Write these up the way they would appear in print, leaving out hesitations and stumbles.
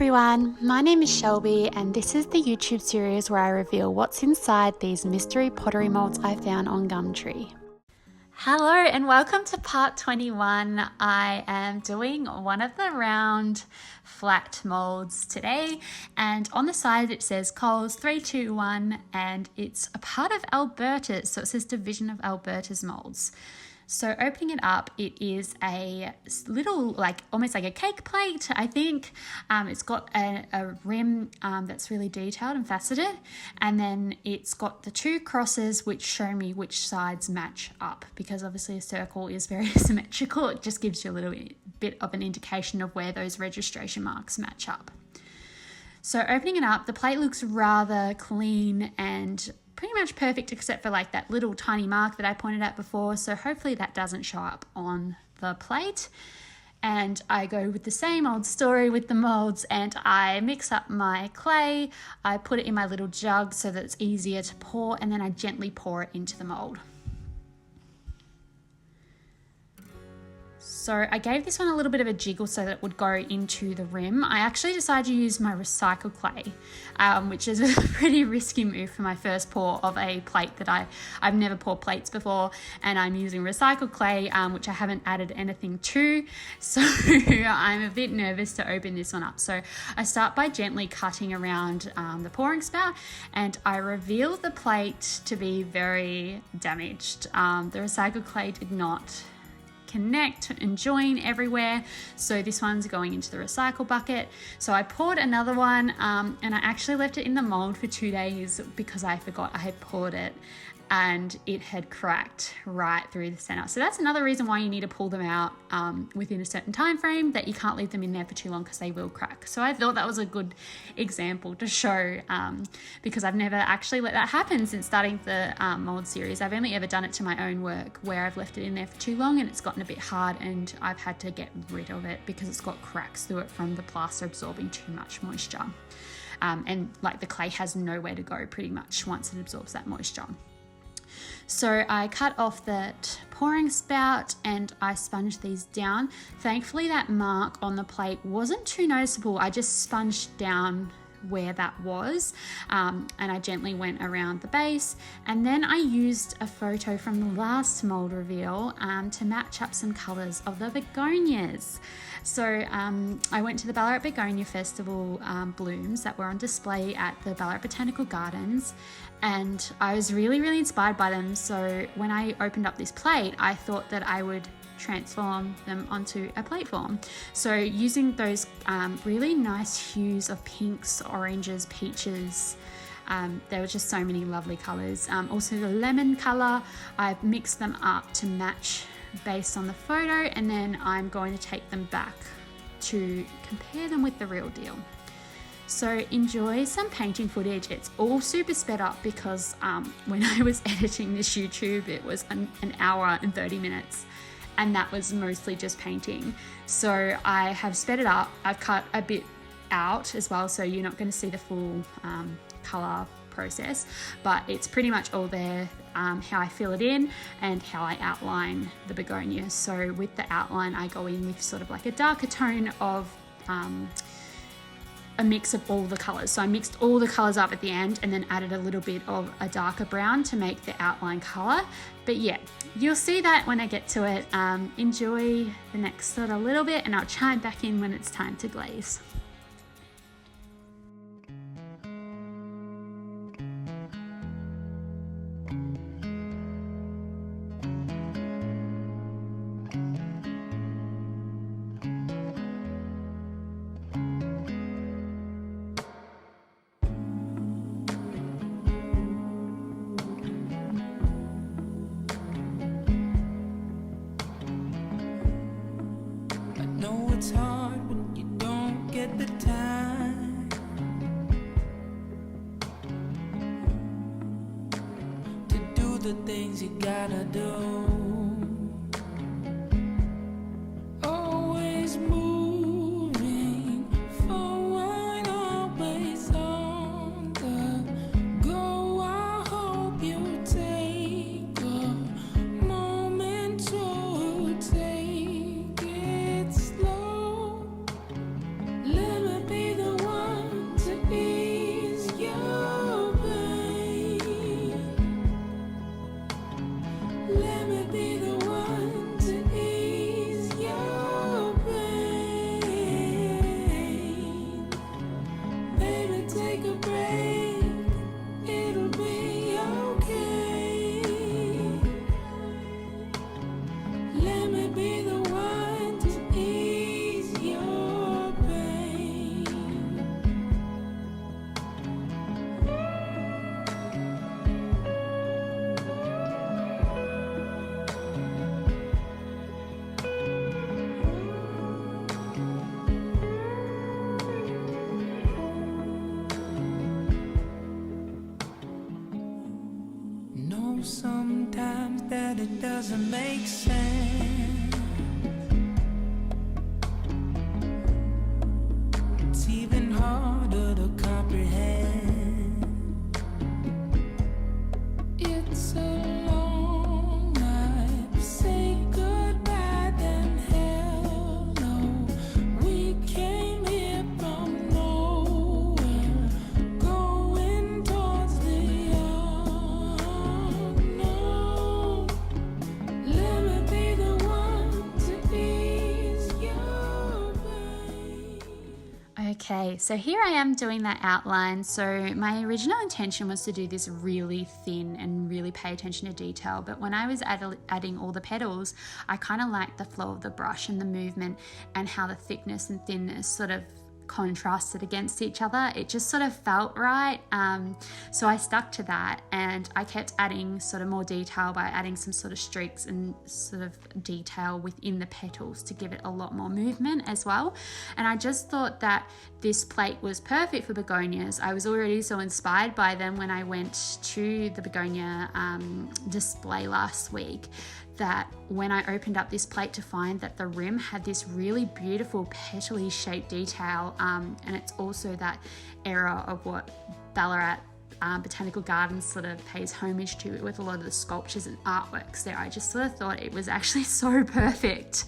everyone, my name is Shelby and this is the YouTube series where I reveal what's inside these mystery pottery molds I found on Gumtree. Hello and welcome to part 21. I am doing one of the round flat molds today, and on the side it says Coles 321 and it's a part of Alberta's, so it says Division of Alberta's molds. So opening it up, it is a little, almost like a cake plate, I think. It's got a rim that's really detailed and faceted. And then it's got the two crosses which show me which sides match up, because obviously a circle is very symmetrical. It just gives you a little bit of an indication of where those registration marks match up. So opening it up, the plate looks rather clean and pretty much perfect, except for like that little tiny mark that I pointed out before. So hopefully that doesn't show up on the plate. And I go with the same old story with the molds, and I mix up my clay. I put it in my little jug so that it's easier to pour, and then I gently pour it into the mold. So I gave this one a little bit of a jiggle so that it would go into the rim. I actually decided to use my recycled clay, which is a pretty risky move for my first pour of a plate that I've never poured plates before, and I'm using recycled clay, which I haven't added anything to. So I'm a bit nervous to open this one up. So I start by gently cutting around the pouring spout, and I reveal the plate to be very damaged. The recycled clay did not connect and join everywhere, so this one's going into the recycle bucket. So I poured another one, and I actually left it in the mold for 2 days because I forgot I had poured it and it had cracked right through the center. So that's another reason why you need to pull them out within a certain time frame, that you can't leave them in there for too long because they will crack. So I thought that was a good example to show, because I've never actually let that happen since starting the mold series. I've only ever done it to my own work where I've left it in there for too long and it's gotten a bit hard, and I've had to get rid of it because it's got cracks through it from the plaster absorbing too much moisture. And like the clay has nowhere to go pretty much once it absorbs that moisture. So I cut off that pouring spout and I sponged these down. Thankfully that mark on the plate wasn't too noticeable. I just sponged down where that was, and I gently went around the base, and then I used a photo from the last mold reveal to match up some colours of the begonias. So I went to the Ballarat Begonia Festival blooms that were on display at the Ballarat Botanical Gardens, and I was really inspired by them. So when I opened up this plate, I thought that I would transform them onto a plate form. So using those really nice hues of pinks, oranges, peaches, there were just so many lovely colours. Also the lemon colour, I've mixed them up to match based on the photo, and then I'm going to take them back to compare them with the real deal. So enjoy some painting footage. It's all super sped up because when I was editing this YouTube, it was an hour and 30 minutes. And that was mostly just painting. So I have sped it up. I've cut a bit out as well, so you're not going to see the full colour process, but it's pretty much all there, how I fill it in and how I outline the begonia. So with the outline, I go in with sort of like a darker tone of a mix of all the colours. So I mixed all the colours up at the end and then added a little bit of a darker brown to make the outline colour. But yeah, you'll see that when I get to it. Enjoy the next sort of little bit, and I'll chime back in when it's time to glaze. It's hard when you don't get the time to do the things you gotta do. Always moving forward, always on the go. I hope you take a moment to take it slow. Let me be the doesn't make sense. It's even harder to comprehend. It's a long night. Say goodbye, then hello. We came here from nowhere, going towards the unknown. Let me be the one to ease your pain. Okay, so here I am doing that outline. So my original intention was to do this really thin and really pay attention to detail, but when I was adding all the petals, I kind of liked the flow of the brush and the movement and how the thickness and thinness sort of contrasted against each other. It just sort of felt right. So I stuck to that, and I kept adding sort of more detail by adding some sort of streaks and sort of detail within the petals to give it a lot more movement as well. And I just thought that this plate was perfect for begonias. I was already so inspired by them when I went to the begonia display last week, that when I opened up this plate to find that the rim had this really beautiful petally shaped detail, and it's also that era of what Ballarat Botanical Gardens sort of pays homage to with a lot of the sculptures and artworks there. I just sort of thought it was actually so perfect,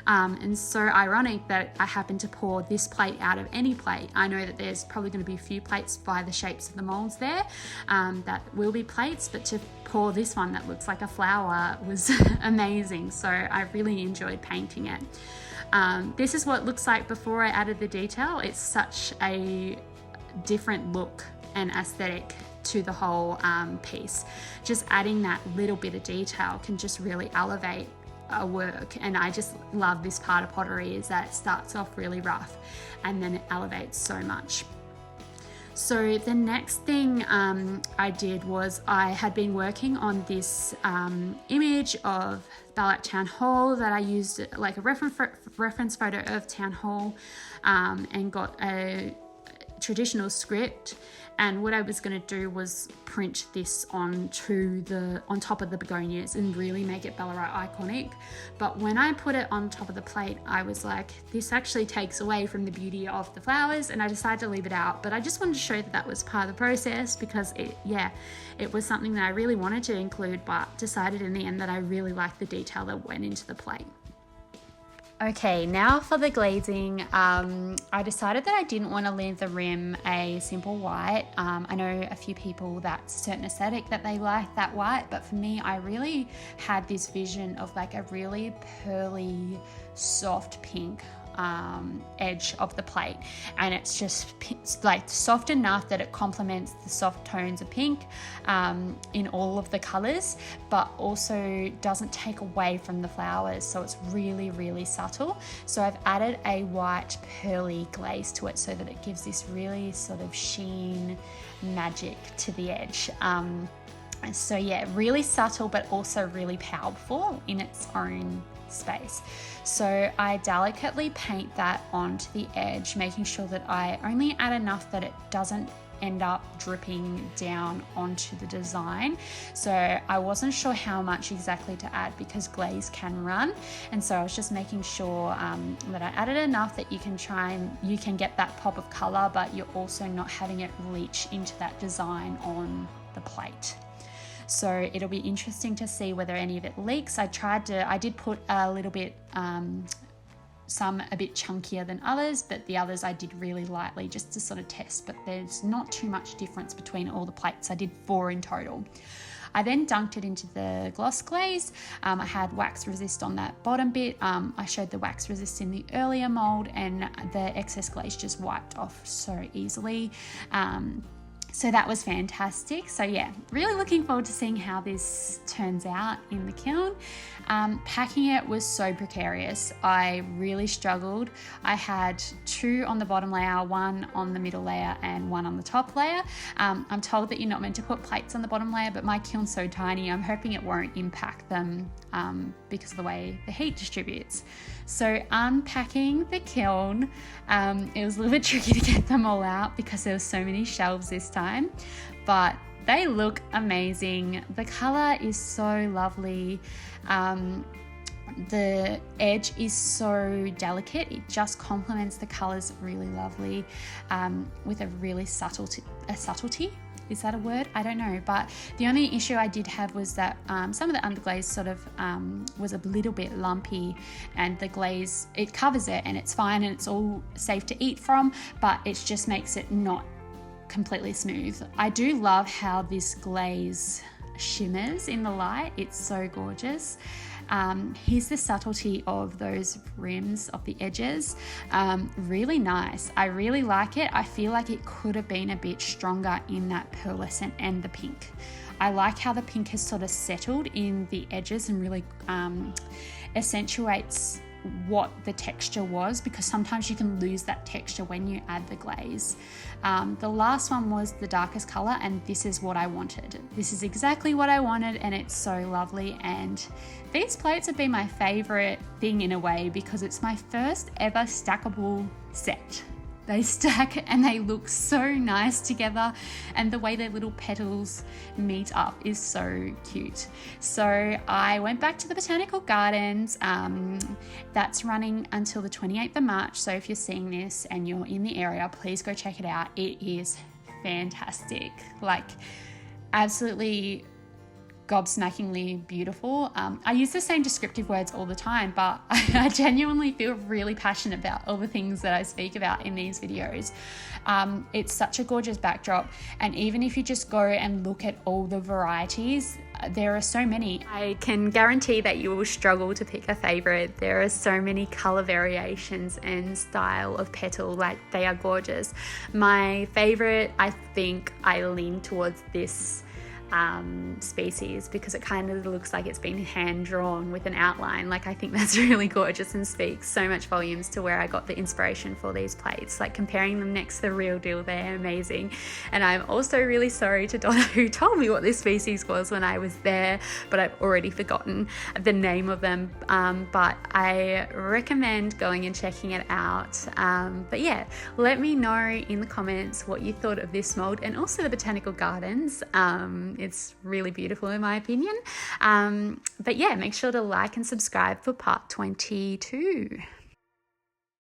and so ironic that I happened to pour this plate out of any plate. I know that there's probably going to be a few plates by the shapes of the molds there that will be plates, but to pour this one that looks like a flower was amazing. So I really enjoyed painting it. This is what it looks like before I added the detail. It's such a different look and aesthetic to the whole piece. Just adding that little bit of detail can just really elevate a work, and I just love this part of pottery, is that it starts off really rough and then it elevates so much. So the next thing I did was I had been working on this image of Ballarat Town Hall that I used like a reference photo of Town Hall, and got a traditional script. And what I was going to do was print this on top of the begonias and really make it Ballarat iconic. But when I put it on top of the plate, I was like, this actually takes away from the beauty of the flowers, and I decided to leave it out. But I just wanted to show that was part of the process, because it was something that I really wanted to include, but decided in the end that I really liked the detail that went into the plate. Okay, now for the glazing, I decided that I didn't want to leave the rim a simple white. I know a few people that's a certain aesthetic that they like that white, but for me, I really had this vision of like a really pearly, soft pink edge of the plate, and it's just like soft enough that it complements the soft tones of pink in all of the colors, but also doesn't take away from the flowers, so it's really, really subtle. So I've added a white pearly glaze to it so that it gives this really sort of sheen magic to the edge. So yeah, really subtle but also really powerful in its own space. So I delicately paint that onto the edge, making sure that I only add enough that it doesn't end up dripping down onto the design. So I wasn't sure how much exactly to add because glaze can run, and so I was just making sure that I added enough that you can get that pop of color, but you're also not having it leach into that design on the plate. So it'll be interesting to see whether any of it leaks. I did put a little bit, some a bit chunkier than others, but the others I did really lightly just to sort of test, but there's not too much difference between all the plates. I did 4 in total. I then dunked it into the gloss glaze. I had wax resist on that bottom bit. I showed the wax resist in the earlier mold, and the excess glaze just wiped off so easily. So that was fantastic. So yeah, really looking forward to seeing how this turns out in the kiln. Packing it was so precarious. I really struggled. I had 2 on the bottom layer, 1 on the middle layer, and 1 on the top layer. I'm told that you're not meant to put plates on the bottom layer, but my kiln's so tiny, I'm hoping it won't impact them because of the way the heat distributes. So unpacking the kiln, it was a little bit tricky to get them all out because there were so many shelves this time, but they look amazing. The color is so lovely. The edge is so delicate. It just complements the colors really lovely, with a really subtlety. Is that a word? I don't know. But the only issue I did have was that some of the underglaze sort of was a little bit lumpy, and the glaze, it covers it and it's fine and it's all safe to eat from, but it just makes it not completely smooth. I do love how this glaze shimmers in the light. It's so gorgeous. Here's the subtlety of those rims, of the edges. Really nice. I really like it. I feel like it could have been a bit stronger in that pearlescent and the pink. I like how the pink has sort of settled in the edges and really accentuates what the texture was, because sometimes you can lose that texture when you add the glaze. The last one was the darkest color, and this is what I wanted. This is exactly what I wanted, and it's so lovely. And these plates have been my favorite thing in a way, because it's my first ever stackable set. They stack and they look so nice together, and the way their little petals meet up is so cute. So I went back to the Botanical Gardens. That's running until the 28th of March. So if you're seeing this and you're in the area, please go check it out. It is fantastic. Like, absolutely gobsmackingly beautiful. I use the same descriptive words all the time, but I genuinely feel really passionate about all the things that I speak about in these videos. It's such a gorgeous backdrop, and even if you just go and look at all the varieties, there are so many. I can guarantee that you will struggle to pick a favorite. There are so many color variations and style of petal, like they are gorgeous. My favorite, I think I lean towards this species, because it kind of looks like it's been hand drawn with an outline. Like, I think that's really gorgeous and speaks so much volumes to where I got the inspiration for these plates. Like, comparing them next to the real deal, they're amazing. And I'm also really sorry to Donna, who told me what this species was when I was there, but I've already forgotten the name of them. But I recommend going and checking it out. But yeah, let me know in the comments what you thought of this mold, and also the Botanical Gardens. It's really beautiful in my opinion. But yeah, make sure to like and subscribe for part 22.